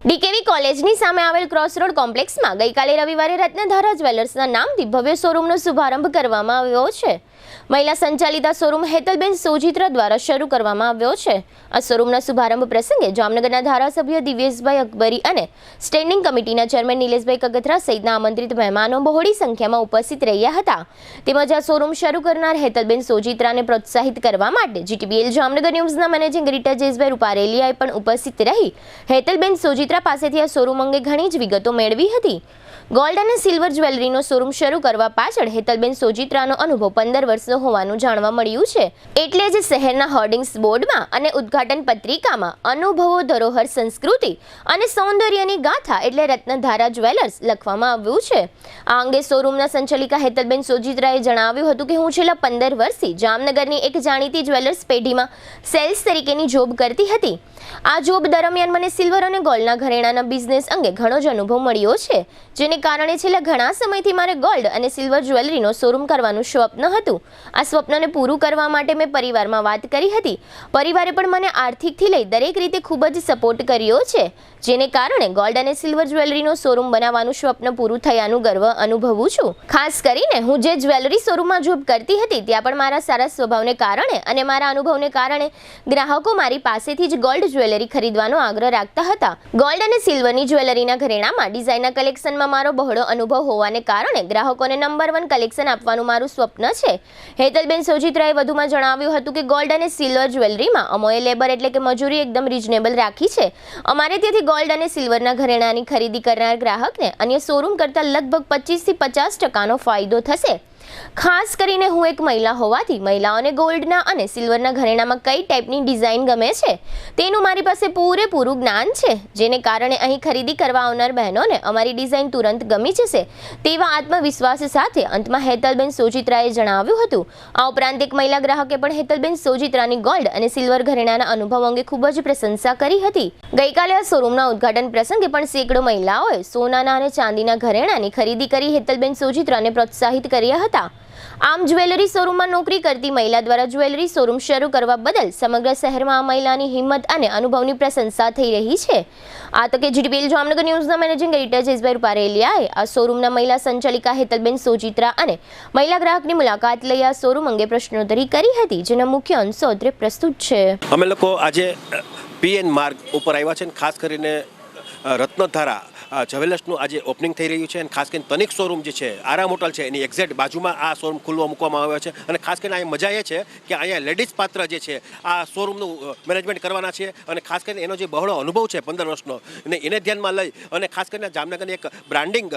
DKV કોલેજની સામે આવેલ ક્રોસરોડ કોમ્પ્લેક્સમાં ગઈકાલે રવિવારે રત્નધારા જ્વેલર્સના નામથી ભવ્ય શોરૂમનો શુભારંભ કરવામાં આવ્યો છે। મહિલા સંચાલિત આ શોરૂમ હેતલબેન સોજીત્રા દ્વારા શરૂ કરવામાં આવ્યો છે। આ શોરૂમના શુભારંભ પ્રસંગે જામનગરના ધારાસભ્ય દિવ્યેશભાઈ અકબરી અને સ્ટેન્ડિંગ કમિટીના ચેરમેન નિલેશભાઈ કગથરા સહિતના આમંત્રિત મહેમાનો બહોળી સંખ્યામાં ઉપસ્થિત રહ્યા હતા। તેમજ આ શોરૂમ શરૂ કરનાર હેતલબેન સોજીત્રાને પ્રોત્સાહિત કરવા માટે જીટીબીએલ જામનગર ન્યૂઝના મેનેજિંગ એડિટર જયેશભાઈ રૂપારેલિયાએ પણ ઉપસ્થિત રહી હેતલબેન સોજીત્રા પાસેથી આ શોરૂમ અંગે ઘણી જ વિગતો મેળવી હતી। ગોલ્ડ અને સિલ્વર જ્વેલરીનો શોરૂમ શરૂ કરવા પાછળ હેતલબેન સોજીત્રાનો અનુભવ 15 વર્ષનો હોવાનું જાણવા મળ્યું છે। એટલે જ શહેરના હોર્ડિંગ્સ બોર્ડમાં અને ઉદ્ઘાટન પત્રિકામાં અનુભવો ધરોહર સંસ્કૃતિ અને સૌંદર્યની ગાથા એટલે રત્નધારા જ્વેલર્સ લખવામાં આવ્યું છે। આ અંગે શોરૂમના સંચાલિકા હેતલબેન સોજીત્રાએ જણાવ્યું હતું કે હું છેલ્લા 15 વર્ષથી જામનગરની એક જાણીતી જ્વેલર્સ પેઢીમાં સેલ્સ તરીકેની જોબ કરતી હતી। આ જોબ દરમિયાન મને સિલ્વર અને ગોલ્ડના ઘરેણાના બિઝનેસ અંગે ઘણો જ અનુભવ મળ્યો છે, જેને કારણે છેલ્લા ઘણા સમયથી મારે ગોલ્ડ અને સિલ્વર જ્વેલરીનો શોરૂમ કરવાનું સ્વપ્ન હતું। આ સ્વપ્નને પૂરું કરવા માટે મેં પરિવારમાં વાત કરી હતી। પરિવારે પણ મને આર્થિકથી લઈ દરેક રીતે ખૂબ જ સપોર્ટ કર્યો છે, જેને કારણે ગોલ્ડ અને સિલ્વર જ્વેલરીનો શોરૂમ બનાવવાનું સ્વપ્ન પૂરું થયાનું ગર્વ અનુભવું છું। ખાસ કરીને હું જે જ્વેલરી શોરૂમમાં જોબ કરતી હતી ત્યાં પણ મારા સારા સ્વભાવને કારણે અને મારા અનુભવને કારણે ગ્રાહકો મારી પાસેથી જ ગોલ્ડ જ્વેલરી ખરીદવાનો આગ્રહ રાખતા હતા। ગોલ્ડ અને સિલ્વરની જ્વેલરીના ઘરેણામાં ડિઝાઇનના કલેક્શનમાં મારો બહોળો અનુભવ હોવાને કારણે ગ્રાહકોને નંબર 1 કલેક્શન આપવાનું મારું સ્વપ્ન છે। હેતલબેન સોજીત્રાએ વધુમાં જણાવ્યું હતું કે ગોલ્ડ અને સિલ્વર જ્વેલરીમાં અમોએ લેબર એટલે કે મજૂરી એકદમ રિઝનેબલ રાખી છે। અમારે ત્યાંથી ગોલ્ડ અને સિલ્વરના ઘરેણાની ખરીદી કરનાર ગ્રાહકને અન્ય શોરૂમ કરતાં લગભગ 25 થી 50% ફાયદો થશે। ખાસ કરીને હું એક મહિલા હોવાથી મહિલાઓને ગોલ્ડના અને સિલ્વરના ઘરેણામાં કઈ ટાઈપની ડિઝાઇન ગમે છે તેનું મારી પાસે પૂરેપૂરું જ્ઞાન છે, જેને કારણે અહીં ખરીદી કરવા આવનાર બહેનોને અમારી ડિઝાઇન તુરંત ગમી જશે તેવા આત્મવિશ્વાસ સાથે અંતમાં હેતલબેન સોજીત્રાએ જણાવ્યું હતું। આ ઉપરાંત એક મહિલા ગ્રાહકે પણ હેતલબેન સોજીત્રાની ગોલ્ડ અને સિલ્વર ઘરેણાના અનુભવ અંગે ખૂબ જ પ્રશંસા કરી હતી। ગઈકાલે આ શોરૂમના ઉદ્ઘાટન પ્રસંગે પણ સેંકડો મહિલાઓએ સોનાના અને ચાંદીના ઘરેણાની ખરીદી કરી હેતલબેન સોજીત્રાને પ્રોત્સાહિત કર્યા હતા। આમ જ્વેલરી શોરૂમમાં નોકરી કરતી મહિલા દ્વારા જ્વેલરી શોરૂમ શરૂ કરવા બદલ સમગ્ર શહેરમાં આ મહિલાની હિંમત અને અનુભવની પ્રશંસા થઈ રહી છે। આ તકે જીટીબીએલ જામનગર ન્યૂઝના મેનેજિંગ એડિટર જયેશભાઈ રૂપારેલિયાએ આ શોરૂમના મહિલા સંચાલિકા હેતલબેન સોજીત્રા અને મહિલા ગ્રાહકની મુલાકાત લઈ આ શોરૂમ અંગે પ્રશ્નોત્તરી કરી હતી, જેના મુખ્ય અંશો અત્રે પ્રસ્તુત છે। અમે લોકો આજે પીએન માર્ગ ઉપર આવ્યા છે, ખાસ કરીને રત્નધારા જ્વેલર્સનું આજે ઓપનિંગ થઈ રહ્યું છે અને ખાસ કરીને તનિક શોરૂમ જે છે આરામ હોટલ છે એની એક્ઝેક્ટ બાજુમાં આ શોરૂમ ખુલ્લો મૂકવામાં આવ્યો છે। અને ખાસ કરીને અહીંયા મજા એ છે કે અહીંયા લેડીઝ પાત્ર જે છે આ શોરૂમનું મેનેજમેન્ટ કરવાના છે અને ખાસ કરીને એનો જે બહોળો અનુભવ છે 15 વર્ષનો અને એને ધ્યાનમાં લઈ અને ખાસ કરીને જામનગરની એક બ્રાન્ડિંગ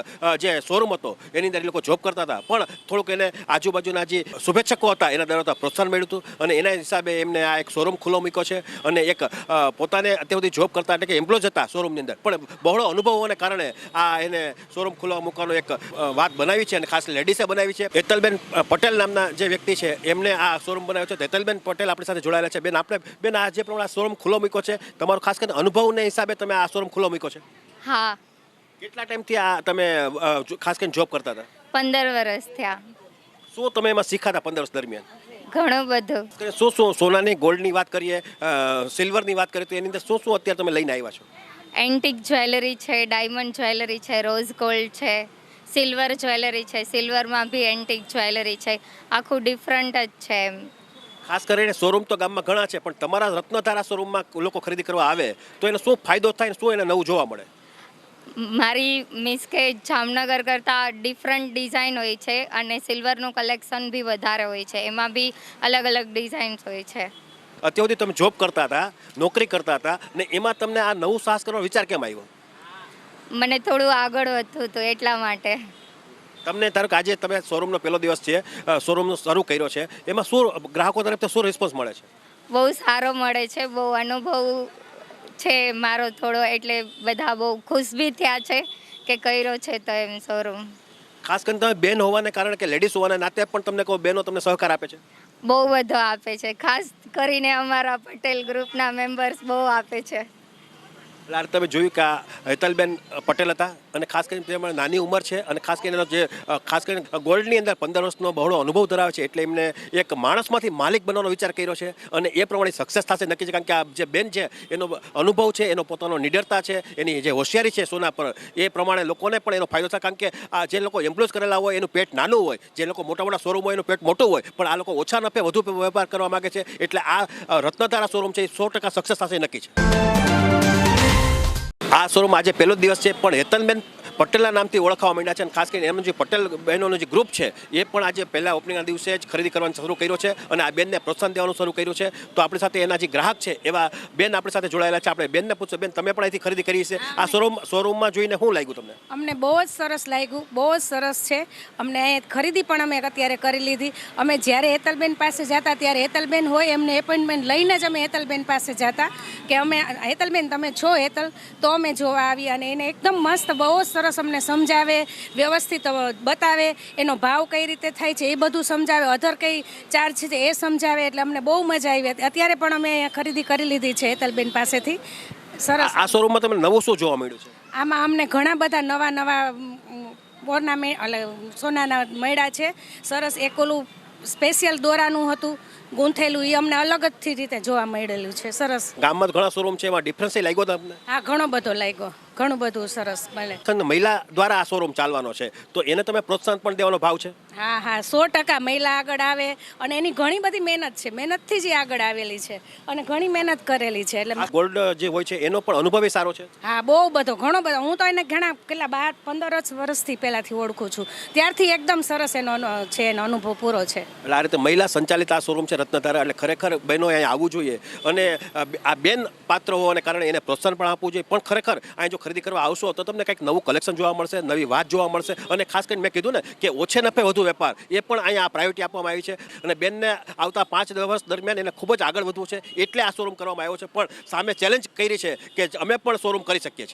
જે શોરૂમ હતો એની અંદર એ લોકો જોબ કરતા હતા, પણ થોડુંક એને આજુબાજુના જે શુભેચ્છકો હતા એના દ્વારા પ્રોત્સાહન મળ્યું હતું અને એના હિસાબે એમને આ એક શોરૂમ ખુલ્લો મૂક્યો છે અને એક પોતાને અત્યાર સુધી જોબ કરતા એટલે કે એમ્પ્લોય હતા શોરૂમની અંદર, પણ બહોળો અનુભવ હોવાને કારણે આ એને શોરૂમ ખુલ્લો મૂકવાનો એક વાત બનાવી છે અને ખાસ લેડીસે બનાવી છે। હેતલબેન પટેલ નામના જે વ્યક્તિ છે એમને આ શોરૂમ બનાવ્યો છે। હેતલબેન પટેલ આપણી સાથે જોડાયેલા છે। બેન, આપણે બેન આ જે પ્રમાણે શોરૂમ ખુલ્લો મૂક્યો છે તમારો ખાસ કરીને અનુભવને હિસાબે તમે આ શોરૂમ ખુલ્લો મૂક્યો છે? હા। કેટલા ટાઈમથી આ તમે ખાસ કરીને જોબ કરતા હતા? 15 વર્ષ થયા। શું તમે એમાં શીખ્યા હતા 15 વર્ષ દરમિયાન? ઘણું બધું। શું સોનાની ગોલ્ડની વાત કરીએ, સિલ્વરની વાત કરીએ તો એની અંદર શું અત્યારે તમે લઈને આવ્યા છો? એન્ટિક જ્વેલરી છે, ડાયમંડ જ્વેલરી છે, રોઝ ગોલ્ડ છે, સિલ્વર જ્વેલરી છે, સિલ્વરમાં બી એન્ટિક જ્વેલરી છે, આખું ડિફરન્ટ જ છે એમ। ખાસ કરીને શોરૂમ તો ગામમાં ઘણા છે, પણ તમારા રત્નધારા શોરૂમમાં લોકો ખરીદી કરવા આવે તો એને શું ફાયદો થાય, શું એને નવું જોવા મળે? મારી મીન્સ કે જામનગર કરતાં ડિફરન્ટ ડિઝાઇન હોય છે અને સિલ્વરનું કલેક્શન બી વધારે હોય છે, એમાં બી અલગ અલગ ડિઝાઇન્સ હોય છે। અત્યાર સુધી તમે જોબ કરતા હતા, નોકરી કરતા હતા ને એમાં તમને આ નવું સાહસ કરવાનો વિચાર કેમ આવ્યો? મને થોડું આગળ વધતું હતું એટલા માટે। તમને ધારો કે આજે તમે શોરૂમનો પહેલો દિવસ છે, શોરૂમનો શરૂ કર્યો છે, એમાં શું ગ્રાહકો તરફથી શું રિસ્પોન્સ મળે છે? બહુ સારો મળે છે, બહુ અનુભવ છે મારો થોડો, એટલે બધા બહુ ખુશ બી થયા છે કે કર્યો છે તો એમ શોરૂમ। ખાસ કરીને તમે બેન હોવાને કારણે કે લેડીઝ હોવાના નાતે પણ તમને કોઈ બહેનો તમને સહકાર આપે છે? બહુ બધો આપે છે, ખાસ કરીને અમારા પટેલ ગ્રુપના મેમ્બર્સ બહુ આપે છે। એટલે આ તમે જોયું કે આ હેતલબેન પટેલ હતા અને ખાસ કરીને તેમાં નાની ઉંમર છે અને ખાસ કરીને એનો જે ખાસ કરીને ગોલ્ડની અંદર 15 વર્ષનો બહોળો અનુભવ ધરાવે છે એટલે એમને એક માણસમાંથી માલિક બનવાનો વિચાર કર્યો છે અને એ પ્રમાણે સક્સેસ થશે નક્કી છે કારણ કે આ જે બેન છે એનો અનુભવ છે એનો પોતાનો નિડરતા છે એની જે હોશિયારી છે સોના પર એ પ્રમાણે લોકોને પણ એનો ફાયદો થાય કારણ કે આ જે લોકો એમ્પ્લોય કરેલા હોય એનું પેટ નાનું હોય જે લોકો મોટા મોટા શોરૂમ હોય એનું પેટ મોટું હોય પણ આ લોકો ઓછા નફે વધુ વેપાર કરવા માંગે છે એટલે આ રત્નધારા શોરૂમ છે એ 100% સક્સેસ થશે નક્કી છે આ શોરૂમ આજે પહેલો જ દિવસ છે પણ હેતલબેન પટેલના નામથી ઓળખાવા માંડ્યા છે અને ખાસ કરીને એમનું જે પટેલ બહેનોનું જે ગ્રુપ છે એ પણ આજે પહેલા ઓપનિંગના દિવસે જ ખરીદી કરવાનું શરૂ કર્યો છે અને આ બેનને પ્રોત્સાહન દેવાનું શરૂ કર્યું છે તો આપણી સાથે એના જે ગ્રાહક છે એવા બેન આપણી સાથે જોડાયેલા છે આપણે બેનને પૂછો બેન તમે પણ અહીંથી ખરીદી કરી છે આ શોરૂમમાં જોઈને શું લાગ્યું તમને અમને બહુ જ સરસ લાગ્યું, બહુ જ સરસ છે. અમને અહીં ખરીદી પણ અમે અત્યારે કરી લીધી. અમે જ્યારે હેતલબેન પાસે જતા ત્યારે હેતલબેન હોય એમને એપોઇન્ટમેન્ટ લઈને જ અમે હેતલબેન પાસે જતા કે અમે હેતલબેન તમે છો હેતલ તો અમે જોવા આવી અને એને એકદમ મસ્ત બહુ જ સરસ અમને સમજાવે, વ્યવસ્થિત બતાવે, એનો ભાવ કઈ રીતે થાય છે એ બધું સમજાવે, અધર કઈ ચાર્જ છે એ સમજાવે એટલે અમને બહુ મજા આવી. અત્યારે પણ અમે ખરીદી કરી લીધી છે હેતલબેન પાસેથી. સરસ. આ શોરૂમમાં તમને નવું શું જોવા મળ્યું છે? આમાં અમને ઘણા બધા નવા ઓર્નામેન્ટ એટલે સોનાના મળ્યા છે. સરસ એક ઓલું સ્પેશિયલ દોરાનું હતું ગૂંથેલું એ અમને અલગ જ રીતે જોવા મળેલું છે. સરસ. ગામમાં ઘણા શોરૂમ છે એમાં ડિફરન્સ લાગ્યો તમને? હા ઘણો બધો લાગ્યો, ઘણું બધું સરસ મળે. મહિલા દ્વારા આ શોરૂમ ચાલવાનો છે તો એને તમે પ્રોત્સાહન પણ દેવાનો ભાવ છે? હા હા 100% મહિલા આગળ આવે અને એની ઘણી બધી મહેનત છે, મહેનતથી જ એ આગળ આવેલી છે અને ઘણી મહેનત કરેલી છે એટલે આ ગોલ્ડ જે હોય છે એનો પણ અનુભવ સારો છે? હા બહુ બધો, ઘણો બધો. હું તો એને ઘણા કેટલા 12-15 વર્ષથી પહેલાંથી ઓળખું છું ત્યારથી એકદમ સરસ એનો છે, એનો અનુભવ પૂરો છે. એટલે આ રીતે મહિલા સંચાલિત આ શોરૂમ છે રત્નધારા એટલે ખરેખર બહેનો અહીંયા આવવું જોઈએ અને આ બેન પાત્ર હોવાને કારણે એને પ્રોત્સાહન પણ આપવું જોઈએ પણ ખરેખર અહીં જો ખરીદી કરવા આવશો તો તમને કંઈક નવું કલેક્શન જોવા મળશે, નવી વાત જોવા મળશે અને ખાસ કરીને મેં કીધું ને કે ઓછે નફે વધુ વેપાર એ પણ અહીંયા પ્રાયોરિટી આપવામાં આવી છે અને બેનને આવતા 5 વર્ષ દરમિયાન એને ખૂબ જ આગળ વધવું છે એટલે આ શોરૂમ કરવામાં આવ્યો છે પણ સામે ચેલેન્જ કરી છે કે અમે પણ શોરૂમ કરી શકીએ છીએ.